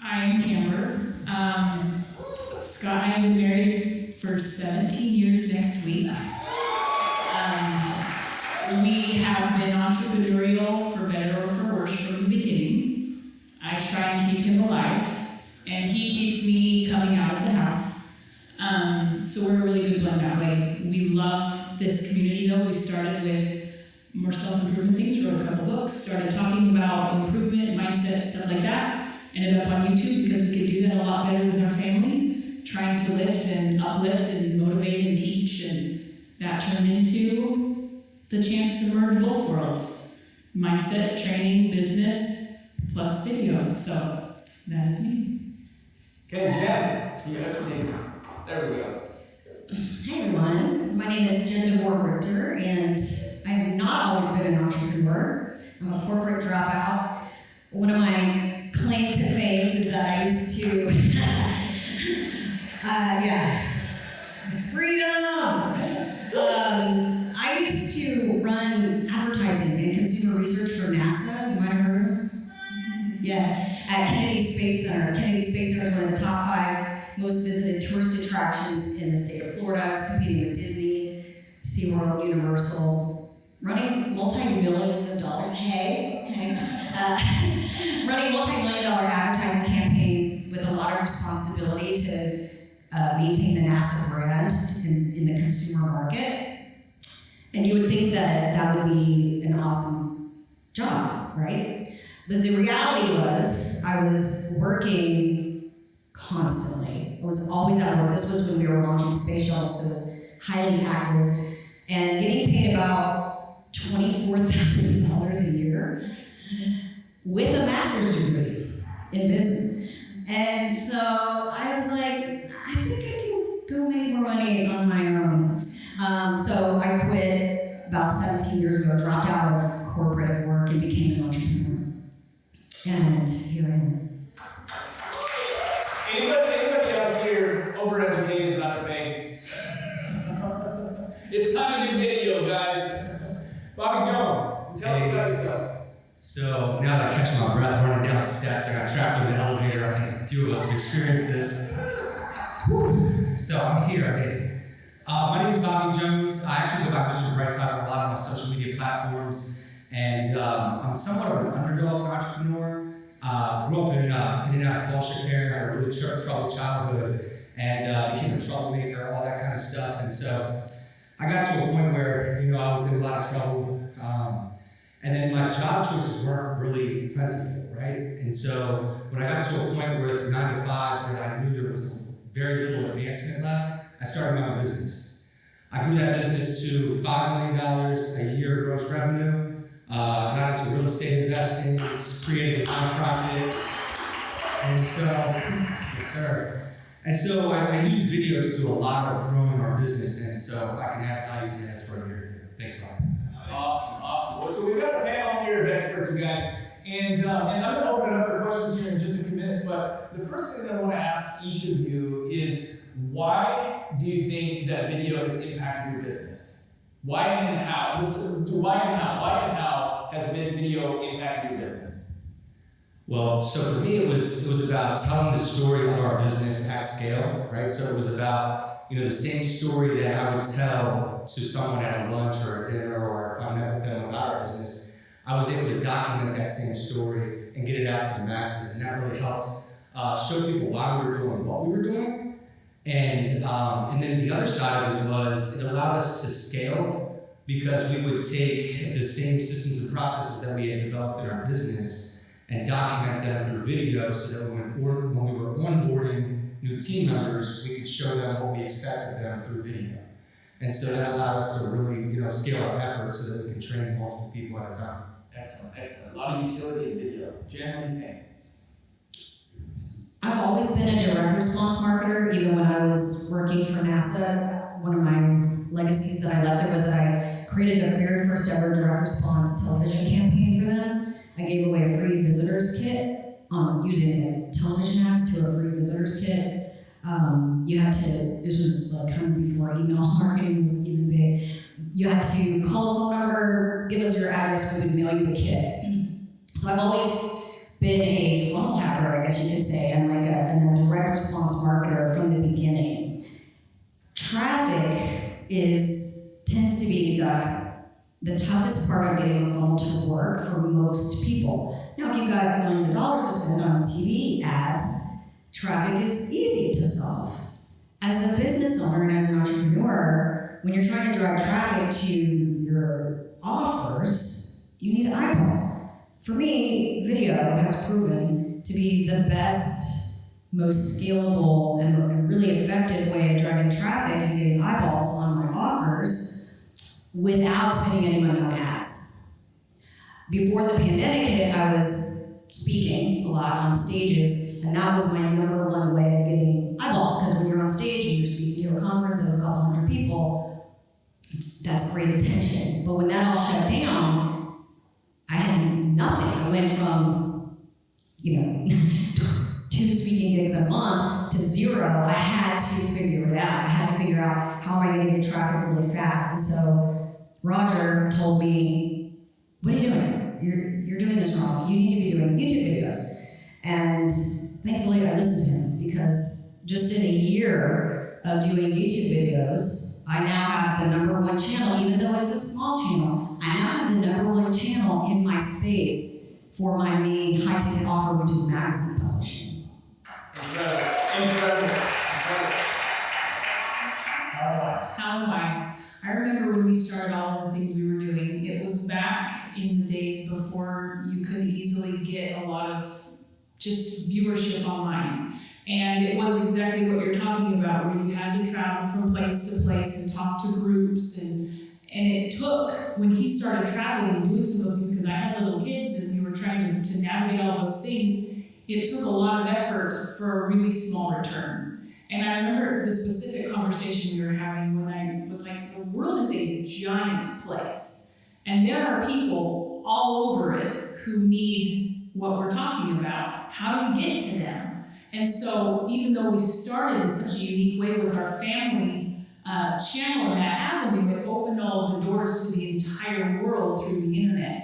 I'm Camber. Scott and I have been married for 17 years next week. We have been entrepreneurial for better or for worse from the beginning. I try and keep him alive, and he keeps me coming out of the house. So we're a really good blend that way. We love this community though. We started with more self-improvement things, wrote a couple books, started talking about improvement, mindset, stuff like that. Ended up on YouTube because we could do that a lot better with our family, trying to lift and uplift and motivate and teach, and that turned into the chance to merge both worlds. Mindset, training, business, plus video. So that is me. Okay, Jen, you have to name. There we go. Hi everyone, my name is Jen DeVore-Richter, and I have not always been an entrepreneur. I'm a corporate dropout. One of my claim to fame is that I used to, freedom! I used to run advertising and consumer research for NASA. You might have heard of them? Yeah, at Kennedy Space Center. Kennedy Space Center is one of the top 5 most visited tourist attractions in the state of Florida. I was competing with Disney, SeaWorld, Universal, running multi-millions of dollars. Running multi-million-dollar advertising campaigns with a lot of responsibility to maintain the NASA brand in the consumer market. And you would think that that would be an awesome job, right? But the reality was I was working constantly. I was always at work. This was when we were launching space shuttles, so it was highly active. And getting paid about $24,000 a year with a master's degree in business. And so I was like, I think I can go make more money on my own. So I quit about 17 years ago, dropped out of corporate work and became an entrepreneur. And here I am. Anybody else here overeducated and underpaid? It's time to do video, guys. Bobby Jones, tell us about yourself. So now that I catch my breath running down the steps, I got trapped in the elevator. I think a few of us have experienced this. Whew. So I'm here. Hey. My name is Bobby Jones. I actually go by Mr. Brightside on a lot of my social media platforms, and I'm somewhat of an underdog entrepreneur. Grew up in and out of foster care, had a really troubled childhood, and became a troublemaker, all that kind of stuff. And so I got to a point where, I was in a lot of trouble. And then my job choices weren't really plentiful, right? And so when I got to a point where 9 to 5s that I knew there was very little advancement left, I started my own business. I grew that business to $5 million a year gross revenue. Got into real estate investing, created a nonprofit. And so, yes sir. And so I used video to do a lot of growing our business, and so if I can add value to that, that's what I'm here to do. Thanks a lot. Awesome. Well, so we've got a panel here of experts, you guys, and I'm going to open it up for questions here in just a few minutes, but the first thing that I want to ask each of you is, why do you think that video has impacted your business? Why and how? Let's do why and how. Why and how has video impacted your business? Well, so for me, it was about telling the story of our business at scale, right? So it was about, the same story that I would tell to someone at a lunch or a dinner, or if I met with them about our business, I was able to document that same story and get it out to the masses, and that really helped show people why we were doing what we were doing. And then the other side of it was it allowed us to scale, because we would take the same systems and processes that we had developed in our business and document them through video, so that when we were onboarding new team members, we could show them what we expected them through video. And so that allowed us to really, scale our efforts so that we can train multiple people at a time. Excellent. A lot of utility in video. Jen, what do you think? I've always been a direct response marketer, even when I was working for NASA. One of my legacies that I left there was that I created the very first ever direct response television campaign for them. I gave away a free visitors kit using television ads to a free visitors kit. You had to, this was like kind of before email marketing was even big. You had to call a phone number, give us your address, we would mail you the kit. So I've always been a funnel hacker, I guess you could say, and like a direct response marketer from the beginning. Traffic tends to be the toughest part of getting a funnel to work for most people. Now, if you've got millions of dollars to spend on TV ads, traffic is easy to solve. As a business owner and as an entrepreneur, when you're trying to drive traffic to your offers, you need eyeballs. For me, video has proven to be the best, most scalable, and really effective way of driving traffic and getting eyeballs on my offers without spending any money on ads. Before the pandemic hit, I was speaking a lot on stages, and that was my number one way of getting eyeballs, because when you're on stage and you're speaking to a conference of a couple hundred people, that's great attention. But when that all shut down, I had nothing. I went from, 2 speaking gigs a month to 0. I had to figure it out. I had to figure out, how am I going to get traffic really fast? And so Roger told me, what are you doing? You're doing this wrong. You need to be doing YouTube videos. And thankfully I listened to him, because just in a year of doing YouTube videos, I now have the #1 channel, even though it's a small channel. I now have the #1 channel in my space for my main high-ticket offer, which is magazine publishing. Incredible. How am I? I remember when we started all of the things we were doing, it was back in the days before you could easily get a lot of just viewership online. And it was exactly what you're talking about, where you had to travel from place to place and talk to groups. And it took, when he started traveling and doing some of those things, because I had little kids and we were trying to navigate all those things, it took a lot of effort for a really small return. And I remember the specific conversation we were having when I was like, the world is a giant place. And there are people all over it who need what we're talking about. How do we get to them? And so even though we started in such a unique way with our family channel in that avenue, it opened all of the doors to the entire world through the internet.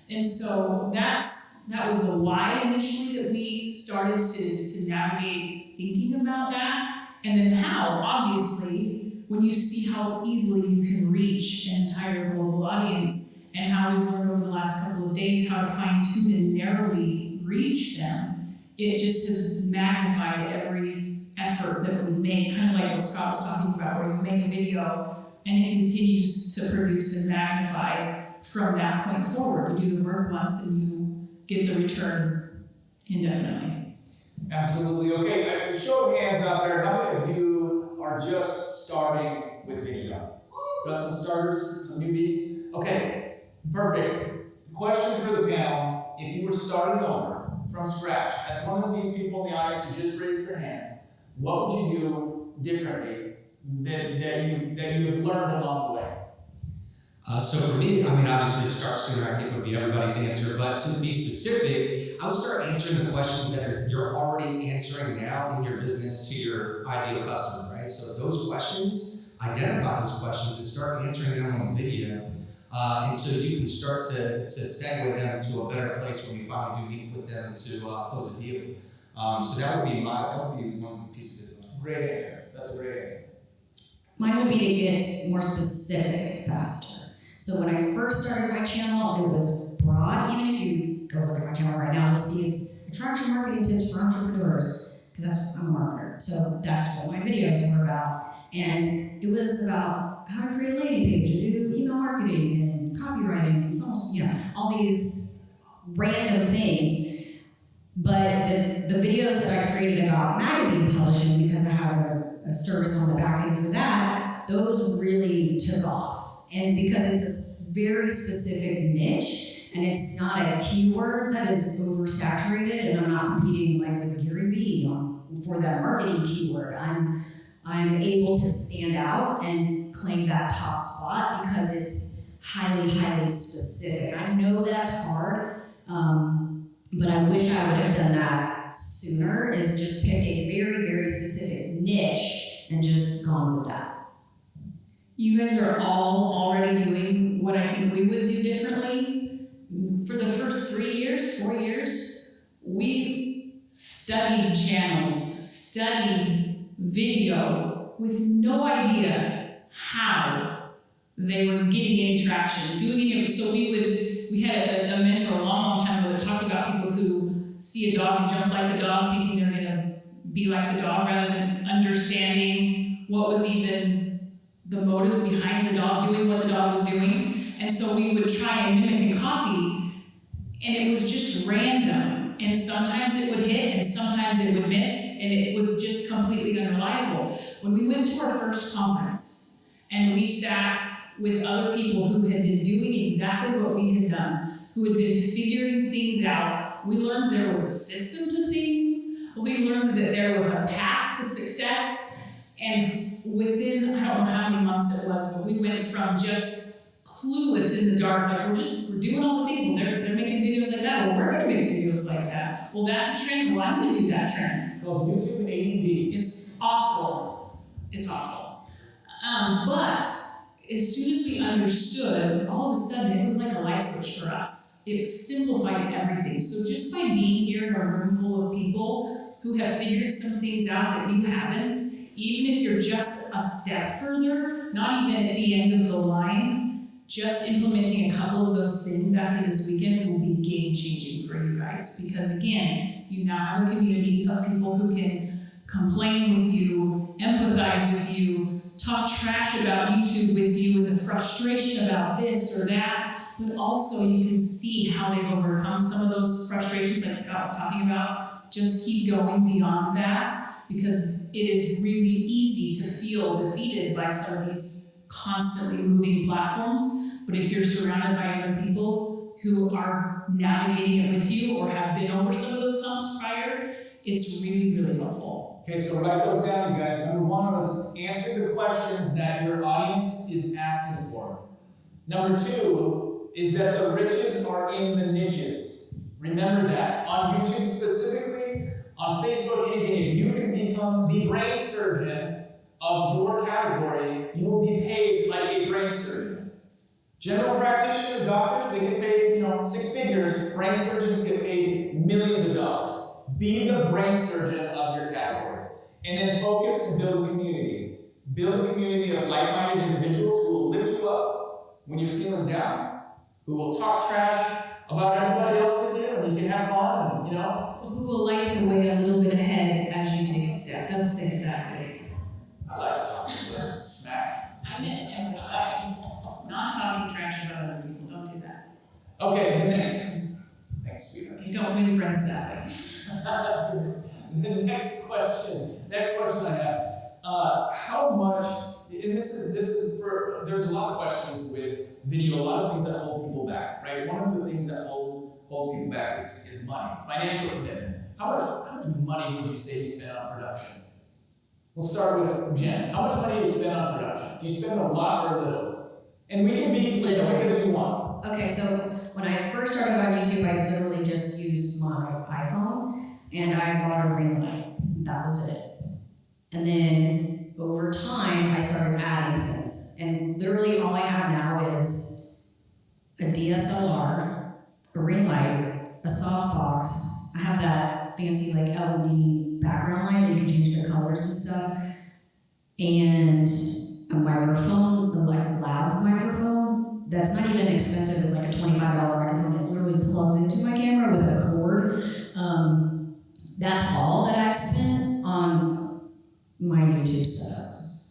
And so that was the why initially that we started to navigate thinking about that. And then how, obviously, when you see how easily you can reach an entire global audience, and how we've learned over the last couple of days how to fine-tune and narrowly reach them, it just has magnified every effort that we make, kind of like what Scott was talking about, where you make a video and it continues to produce and magnify from that point forward. You do the work once and you get the return indefinitely. Absolutely. Okay, show of hands out there. How many of you are just starting with video? Got some starters, some newbies? Okay, perfect. Question for the panel: if you were starting over from scratch, as one of these people in the audience who just raised their hand, what would you do differently that you have learned along the way? So for me, obviously start sooner, I think would be everybody's answer, but to be specific, I would start answering the questions that you're already answering now in your business to your ideal customer, right? So those questions, identify those questions and start answering them on video. And so you can start to segue them to a better place when you finally do meet with them to close a deal. So that would be one piece of advice. Great answer. That's a great answer. Mine would be to get more specific faster. So when I first started my channel, it was broad. Even if you go look at my channel right now, you'll see it's attraction marketing tips for entrepreneurs, because I'm a marketer. So that's what my videos were about. And it was about how to create a landing page and do email marketing and copywriting and funnels, all these random things. But the videos that I created about magazine publishing, because I have a service on the back end for that, those really took off. And because it's a very specific niche, and it's not a keyword that is oversaturated, and I'm not competing like with Gary Vee for that marketing keyword. I'm able to stand out and claim that top spot because it's highly, highly specific. I know that's hard, but I wish I would have done that sooner, is just picked a very, very specific niche and just gone with that. You guys are all already doing what I think we would do differently. For the first 3 years, 4 years, we studied channels, studied video with no idea how they were getting any traction, doing it. So we had a mentor a long time ago that talked about people who see a dog and jump like the dog, thinking they're gonna be like the dog, rather than understanding what was even the motive behind the dog doing what the dog was doing. And so we would try and mimic and copy, and it was just random. And sometimes it would hit, and sometimes it would miss, and it was just completely unreliable. When we went to our first conference, and we sat with other people who had been doing exactly what we had done, who had been figuring things out, we learned there was a system to things. We learned that there was a path to success. And within, I don't know how many months it was, but we went from just clueless in the dark, like we're doing all the things. Well, they're making videos like that. Well, we're going to make videos like that. Well, that's a trend. Well, I'm going to do that trend. It's called YouTube ADD. It's awful. It's awful. But as soon as we understood, all of a sudden it was like a light switch for us. It simplified everything. So just by being here in a room full of people who have figured some things out that you haven't, even if you're just a step further, not even at the end of the line, just implementing a couple of those things after this weekend will be game-changing for you guys. Because again, you now have a community of people who can complain with you, empathize with you, talk trash about YouTube with you, and the frustration about this or that, but also you can see how they've overcome some of those frustrations like Scott was talking about. Just keep going beyond that, because it is really easy to feel defeated by some of these constantly moving platforms. But if you're surrounded by other people who are navigating it with you or have been over some of those humps prior, it's really, really helpful. Okay, so write those down, you guys. Number one was answer the questions that your audience is asking for. Number two is that the riches are in the niches. Remember that. On YouTube specifically, on Facebook, anything, if you can become the brain surgeon of your category, you will be paid like a brain surgeon. General practitioner doctors, they get paid, 6 figures. Brain surgeons get paid millions of dollars. Be the brain surgeon of your category. And then focus and build a community. Build a community of like-minded individuals who will lift you up when you're feeling down, who will talk trash about everybody else with you, and you can have fun, Who will light the way a little bit ahead as you take a step. Let's think of that way. I like talking about smack. I meant empathize, not talking trash about other people. Don't do that. Okay, thanks, sweetheart. You don't win friends that way. The next question I have, how much, and this is for, there's a lot of questions with video, a lot of things that hold people back, right? One of the things that holds people back is money, financial commitment. How much money would you say you spend on production? We'll start with Jen. How much money do you spend on production? Do you spend a lot or a little? And we can be specific as you want. Okay, so when I first started on YouTube, I literally just used my iPhone, and I bought a ring light. That was it. And then over time, I started adding things. And literally all I have now is a DSLR, a ring light, a softbox. I have that fancy LED background light that you can change the colors and stuff. And a microphone, a lav microphone. That's not even expensive. It's like a $25 microphone. It literally plugs into my camera with a cord. That's all that I've spent on my YouTube setup.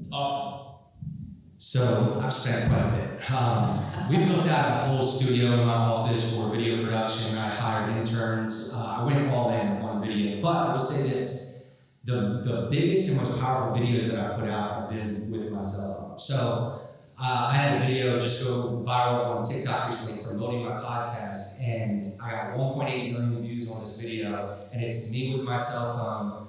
Awesome. So I've spent quite a bit. We built out a whole studio in my office for video production. I hired interns. I went all in on video. But I will say this, the biggest and most powerful videos that I put out have been with my cell phone. So I had a video just go viral on TikTok recently promoting my podcast, and I got 1.8 million views on this video, and it's me with my cell phone.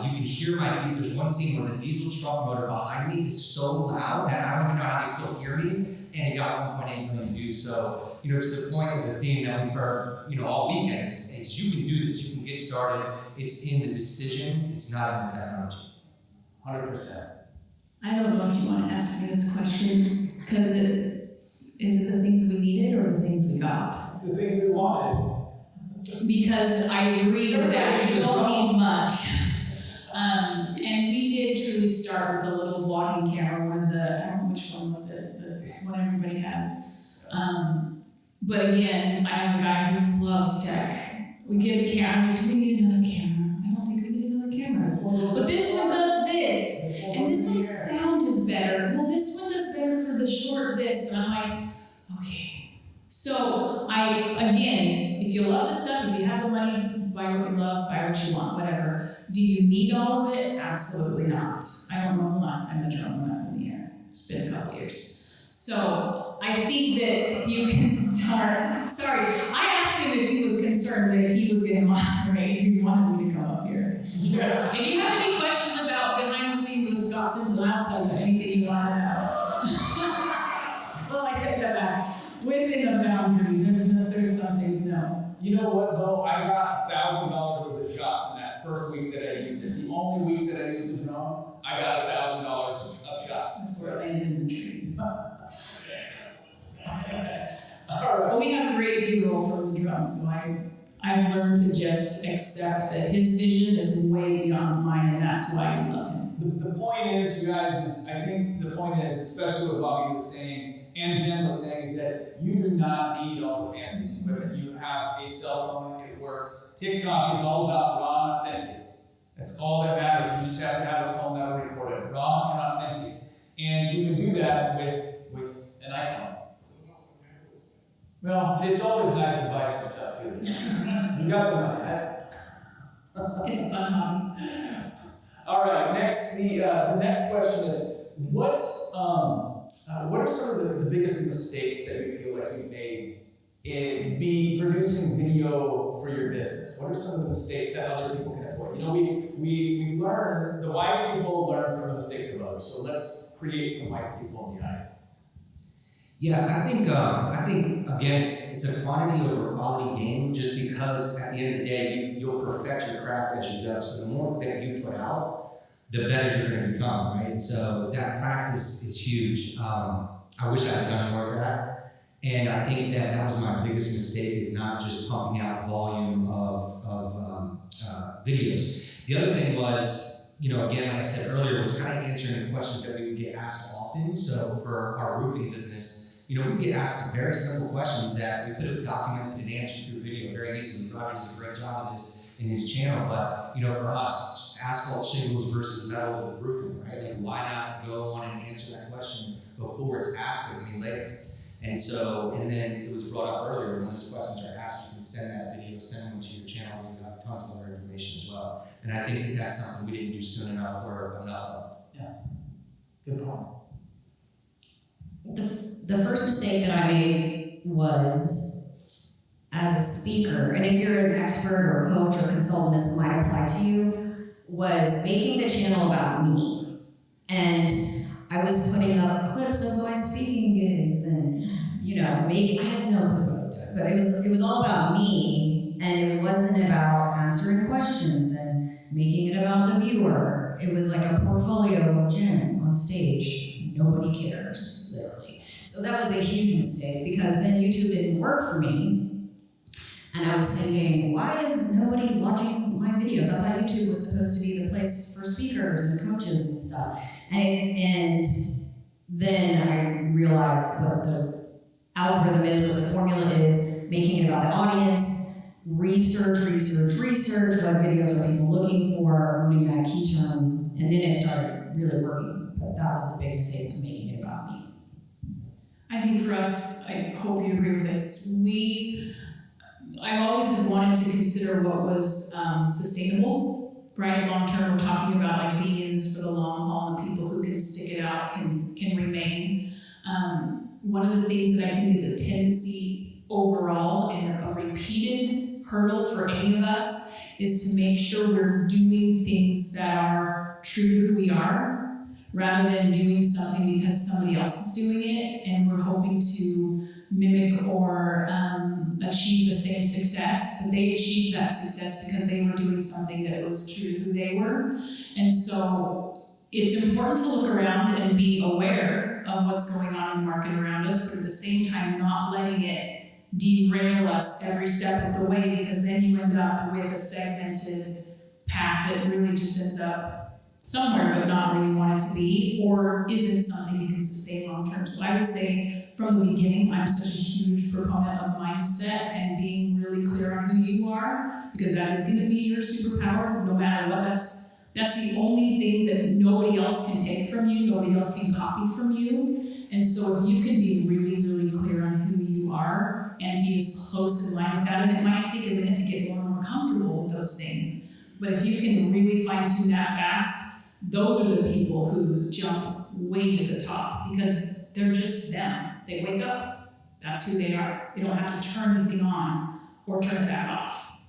You can hear there's one scene where the diesel truck motor behind me is so loud that I don't even know how they still hear me, and it got 1.8 million views. So, to the point of the theme that we've heard, all weekend is you can do this, you can get started. It's in the decision, it's not in the technology. 100%. I don't know if you want to ask me this question, because is it the things we needed or the things we got? It's the things we wanted. because I agree with that. You don't need much. And we did truly start with a little vlogging camera, one of the, I don't know which one was it, the one everybody had. But again, I am a guy who loves tech. We get a camera, do we need another camera? I don't think we need another camera. But this one does this, and this one's sound is better. Well, this one does better for the short this, and I'm like, okay. So again, if you love the stuff, if you have the money, buy what you love, buy what you want, whatever. Do you need all of it? Absolutely not. I don't know the last time the drone went up in the air. It's been a couple years. So I think that you can start. Sorry, I asked him if he was concerned that he was going to moderate. He wanted me to come up here. Yeah. If you have any questions about behind the scenes with Scott Simpson, I'll tell you anything you want to know. Well, I take that back. Within the boundary, there's some things no. You know what though? I got $1,000 worth of shots in that first week that I used it. The only week that I used the drone, I got $1,000 of shots. That's where it landed in the tree. All right. Well, we have a great B-roll from the drone, so I've learned to just accept that his vision is way beyond mine, and that's why we love him. The point is, you guys, I think the point is, especially what Bobby was saying and Jen was saying, is that you do not need all the fancy equipment. You have a cell phone, it works. TikTok is all about raw and authentic. That's all that matters. You just have to have a phone that will record it, raw and authentic. And you can do that with an iPhone. Well, it's always nice to buy some stuff too. You got the money, right? It's a fun hobby. All right. Next, the next question is, what are some of the biggest mistakes that you feel like you've made in producing video for your business? What are some of the mistakes that other people can avoid? You know, we learn, the wise people learn from the mistakes of others. So let's create some wise people in the audience. Yeah, I think again, it's a quantity over quality game, just because at the end of the day, you'll perfect your craft as you go. So the more that you put out, the better you're going to become, right? And so that practice is huge. I wish I had done more of that. And I think that was my biggest mistake, is not just pumping out volume of videos. The other thing was, you know, again, like I said earlier, was kind of answering the questions that we would get asked often. So for our roofing business, you know, we get asked very simple questions that we could have documented and answered through video very easily. Roger does a great job of this in his channel, but, you know, for us, asphalt shingles versus metal roofing, right? Like, why not go on and answer that question before it's asked of me later? And so, and then it was brought up earlier, when those questions are asked, you can send that video, send them to your channel, and you have tons of other information as well. And I think that that's something we didn't do soon enough or enough of. Yeah, good point. The first mistake that I made was as a speaker, and if you're an expert or a coach or a consultant, this might apply to you, was making the channel about me. And I was putting up clips of my speaking gigs and, you know, I had no clue what I was doing, but it was all about me, and it wasn't about answering questions and making it about the viewer. It was like a portfolio of Jen on stage. Nobody cares, literally. So that was a huge mistake, because then YouTube didn't work for me. And I was thinking, why is nobody watching my videos? I thought YouTube was supposed to be the place for speakers and coaches and stuff. And then I realized what the algorithm is, what the formula is, making it about the audience, research, what videos are people looking for, owning that key term, and then it started really working. But that was the big mistake, was making it about me. I think for us, I hope you agree with this, I've always wanted to consider what was sustainable, right? Long term, we're talking about like being in this for the long haul, and people who can stick it out can remain. One of the things that I think is a tendency overall, and a repeated hurdle for any of us, is to make sure we're doing things that are true to who we are, rather than doing something because somebody else is doing it and we're hoping to mimic or achieve the same success. But they achieved that success because they were doing something that was true to who they were. And so it's important to look around and be aware of what's going on in the market around us, but at the same time not letting it derail us every step of the way, because then you end up with a segmented path that really just ends up somewhere but not where you want it to be, or isn't something you can sustain long term. So I would say from the beginning, I'm such a huge proponent of mindset and being really clear on who you are, because that is going to be your superpower no matter what. That's the only thing that nobody else can take from you, nobody else can copy from you. And so if you can be really, really clear on who you are and be as close in line with that, and it might take a minute to get more and more comfortable with those things, but if you can really fine-tune that fast, those are the people who jump way to the top, because they're just them. They wake up, that's who they are. They don't have to turn anything on or turn it back off.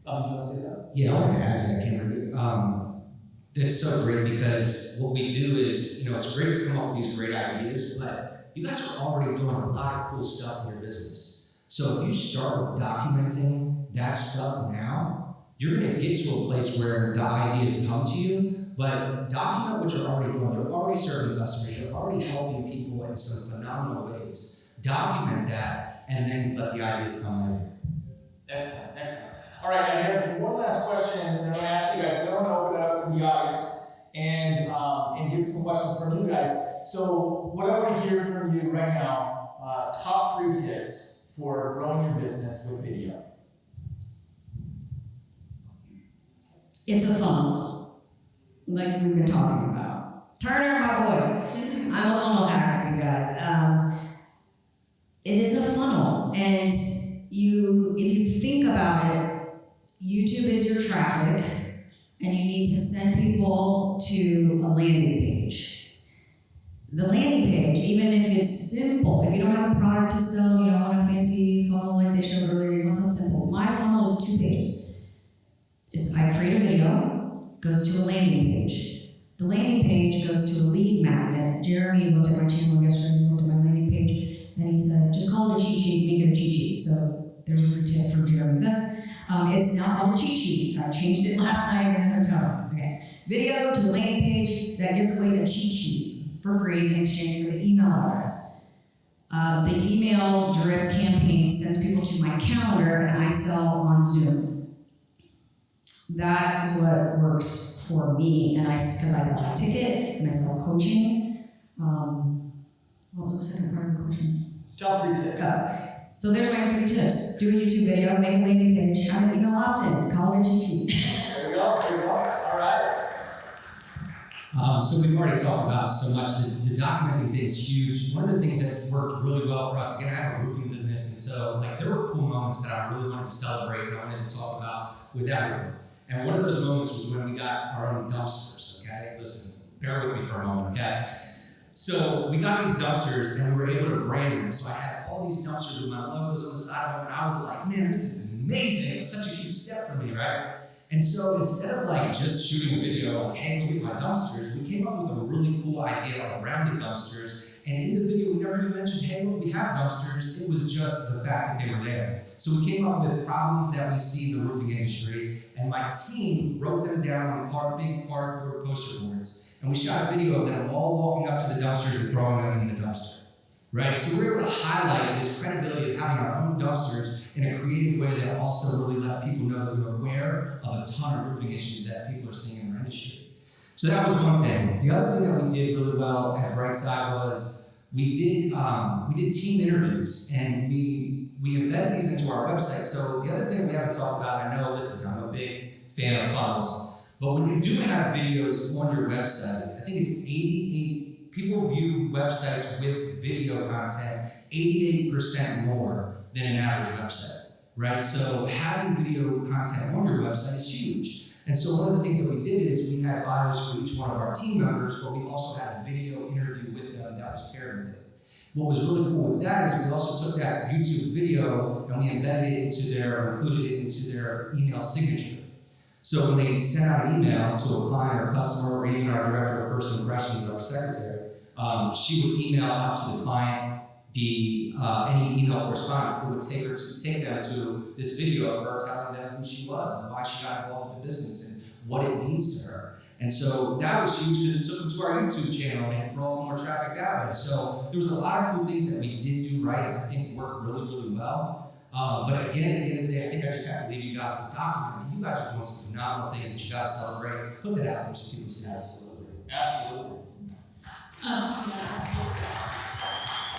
Do you want to say something? Yeah, I want to add to that, Cameron. That's so great, because what we do is, it's great to come up with these great ideas, but you guys are already doing a lot of cool stuff in your business. So if you start with documenting that stuff now, you're going to get to a place where the ideas come to you, but document what you're already doing. You're already serving customers. You're already helping people in some phenomenal ways. Document that, and then let the ideas come later. Excellent, excellent. All right, I have one last question, and I'm going to ask you guys. Then I'm going to open it up to the audience and get some questions from you guys. So, what I want to hear from you right now, top 3 tips for growing your business with video. It's a funnel, like we've been talking about. Turner, my boy. I'm a funnel hacker, you guys. It is a funnel, and if you think about it, YouTube is your traffic, and you need to send people to a landing page. The landing page, even if it's simple, if you don't have a product to sell, you don't want a fancy funnel like they showed earlier, you want something simple. My funnel is 2 pages. I create a video, goes to a landing page. The landing page goes to a lead magnet. Jeremy looked at my channel yesterday, he looked at my landing page, and he said, just call it a cheat sheet, make it a cheat sheet. So there's a free tip from Jeremy Best. It's now called a cheat sheet. I changed it last night in the hotel. Okay. Video to the landing page that gives away the cheat sheet for free in exchange for the email address. The email drip campaign sends people to my calendar, and I sell on Zoom. That is what works for me, and because I sell a ticket and I sell coaching. What was the second part of the question? Top 3 tips. So there's my 3 tips. Do a YouTube video, make a landing page, have an email opt-in, call it a cheat sheet. There we go. All right. So we've already talked about so much. The documenting thing is huge. One of the things that's worked really well for us, again, I have a roofing business, and so there were cool moments that I really wanted to celebrate and I wanted to talk about with everyone. And one of those moments was when we got our own dumpsters, okay? Listen, bear with me for a moment, okay? So we got these dumpsters and we were able to brand them. So I had all these dumpsters with my logos on the side of them, and I was like, man, this is amazing. It's such a huge step for me, right? And so instead of just shooting a video like, hey, look at my dumpsters, we came up with a really cool idea around the dumpsters. And in the video, we never even mentioned, hey, look, we have dumpsters. It was just the fact that they were there. So we came up with problems that we see in the roofing industry, and my team wrote them down on big cardboard poster boards. And we shot a video of them all walking up to the dumpsters and throwing them in the dumpster, right? So we were able to highlight this credibility of having our own dumpsters in a creative way that also really let people know that we were aware of a ton of roofing issues that people are seeing in our industry. So that was one thing. The other thing that we did really well at Brightside was we did team interviews, and we embedded these into our website. So the other thing we haven't talked about, I know, listen, I'm a big fan of funnels, but when you do have videos on your website, I think it's 88, people view websites with video content 88% more than an average website, right? So having video content on your website is huge. And so one of the things that we did is we had bios for each one of our team members, but we also had a video interview with them that was paired with it. What was really cool with that is we also took that YouTube video and we embedded it included it into their email signature. So when they sent out an email to a client or customer, or even our director of first impressions, our secretary, she would email out to the client any email correspondence that would take them to this video of her telling them who she was and why she got involved with the business and what it means to her. And so that was huge because it took them to our YouTube channel and it brought more traffic that way. So there was a lot of cool things that we did do right, and I think worked really, really well. But again, at the end of the day, I think I just have to leave you guys with a document. I mean, you guys are doing some phenomenal things that you got to celebrate. Put that out there so people see that. Absolutely.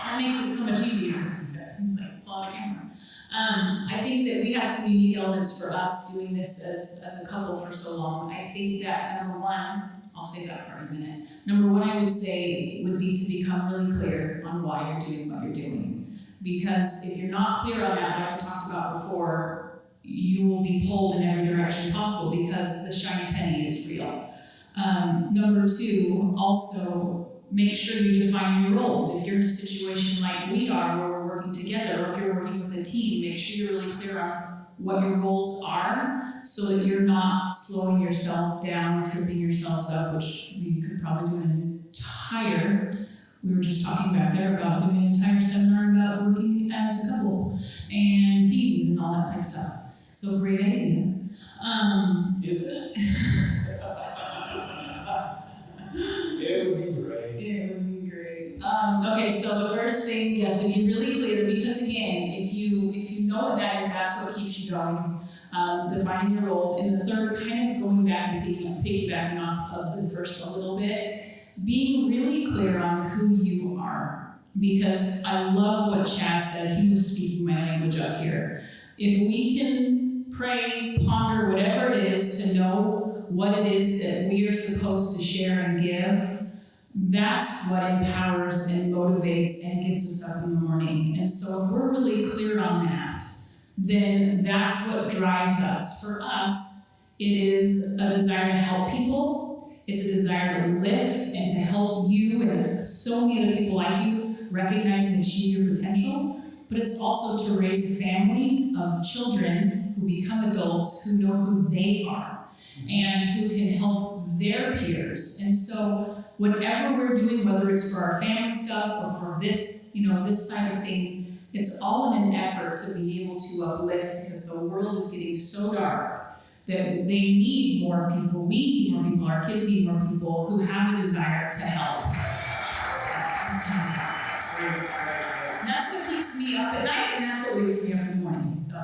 That makes it so much easier. Like, pull out a camera. I think that we have some unique elements for us doing this as a couple for so long. I think that number one, I'll say that for a minute. Number one, I would say would be to become really clear on why you're doing what you're doing. Because if you're not clear on that, like I talked about before, you will be pulled in every direction possible because the shiny penny is real. Number two, also make sure you define your roles. If you're in a situation like we are, where we're working together, or if you're working with a team, make sure you're really clear on what your roles are so that you're not slowing yourselves down, tripping yourselves up, which we could probably do we were just talking back there about doing an entire seminar about working as a couple and teams and all that type of stuff. So great idea. Is it? It would be great. It would be great. Okay, so the first thing, yes, to be really clear, because again, if you know what that is, that's what keeps you going. Defining your roles. And the third, kind of going back and piggybacking off of the first a little bit, being really clear on who you are. Because I love what Chaz said. He was speaking my language up here. If we can pray, ponder, whatever it is, to know what it is that we are supposed to share and give, that's what empowers and motivates and gets us up in the morning. And so if we're really clear on that, then that's what drives us. For us, it is a desire to help people. It's a desire to lift and to help you and so many other people like you recognize and achieve your potential. But it's also to raise a family of children who become adults who know who they are and who can help their peers. And so whatever we're doing, whether it's for our family stuff or for this, this side of things, it's all in an effort to be able to uplift, because the world is getting so dark that they need more people. We need more people. Our kids need more people who have a desire to help. That's what keeps me up at night, and that's what wakes me up in the morning. So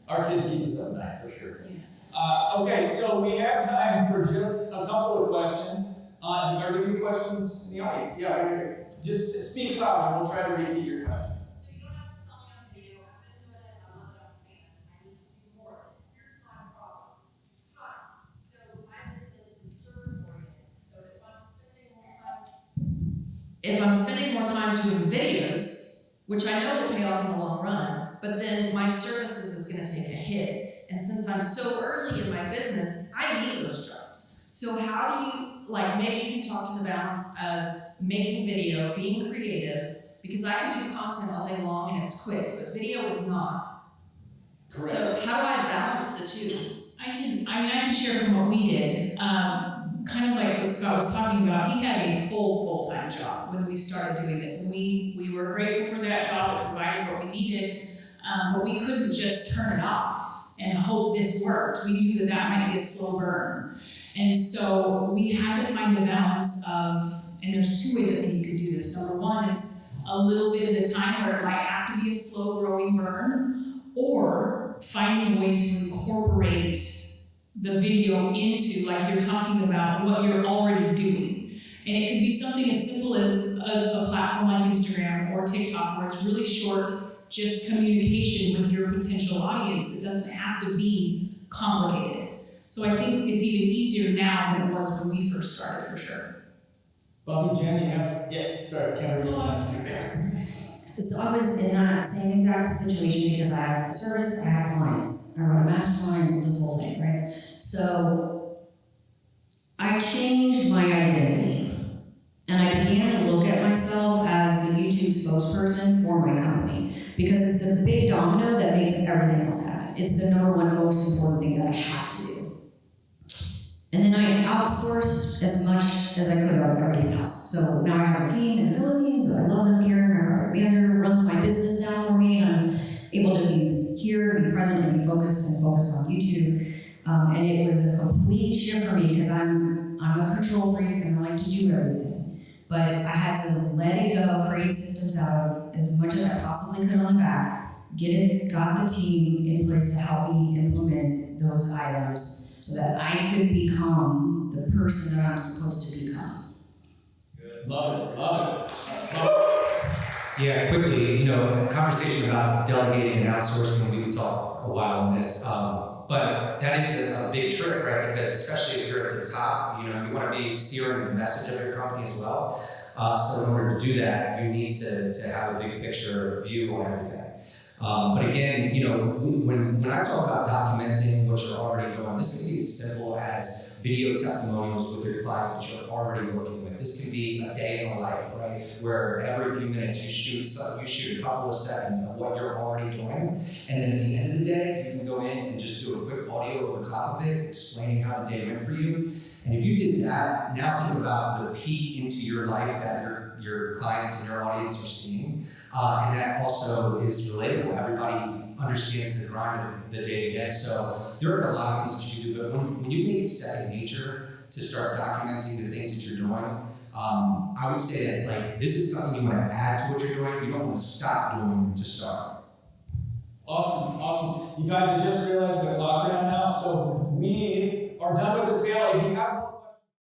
our kids keep us up at night for sure. Yes. Okay, so we have time for just a couple of questions. Are there any questions in the audience? Yeah, just speak loud and we'll try to repeat your question. So you don't have to sell me on video. I've been doing it. I'm not a fan. I need to do more. Here's my problem. Time. So my business is service oriented. So if I'm spending more time doing videos, which I know will pay off in the long run, but then my services is going to take a hit. And since I'm so early in my business, I need those jobs. So how do you, maybe you can talk to the balance of making video, being creative, because I can do content all day long and it's quick, but video is not. Correct. So how do I balance the two? I can share from what we did. Kind of like what Scott was talking about, he had a full-time job when we started doing this. And we were grateful for that job. It provided what we needed, but we couldn't just turn it off and hope this worked. We knew that might be a slow burn. And so we had to find a balance of, and there's two ways I think you could do this. Number one is a little bit at a time where it might have to be a slow growing burn, or finding a way to incorporate the video into, like you're talking about, what you're already doing. And it could be something as simple as a platform like Instagram or TikTok, where it's really short, just communication with your potential audience. It doesn't have to be complicated. So I think it's even easier now than it was when we first started, for sure. Bobby, Jen, you have, sorry, Kevin, you want So I was in that same exact situation because I have a service, I have clients, I run a mastermind, this whole thing, right? So I changed my identity and I began to look at myself as the YouTube spokesperson for my company, because it's the big domino that makes everything else happen. It's the number one most important thing that I have to do. And then I outsourced as much as I could of everything else. So now I have a team in the Philippines, I love them here, my project manager runs my business now for me, and I'm able to be here, be present, and be focused on YouTube. And it was a complete shift for me because I'm a control freak and I like to do everything. But I had to let it go, create systems out of as much as I possibly could on the back, got the team in place to help me implement those items so that I could become the person that I'm supposed to become. Good. Love it. Love it. Yeah, quickly, conversation about delegating and outsourcing, we could talk a while on this, but that is a big trick, right? Because especially if you're at the top, you want to be steering the message of your company as well. So in order to do that, you need to have a big picture view on everything. But again, when I talk about documenting what you're already doing, this can be as simple as video testimonials with your clients that you're already working with. This can be a day in the life, right? Where every few minutes you shoot a couple of seconds of what you're already doing, and then at the end of the day, you can go in and just do a quick audio over top of it, explaining how the day went for you. And if you did that, now think about the peek into your life that your clients and your audience are seeing. And that also is relatable. Everybody understands the grind of the day-to-day. So there are a lot of things that you do, but when you make it second nature to start documenting the things that you're doing, I would say that this is something you want to add to what you're doing. You don't want to stop doing to start. Awesome. You guys have just realized the clock ran out, so we are done with this panel. If you have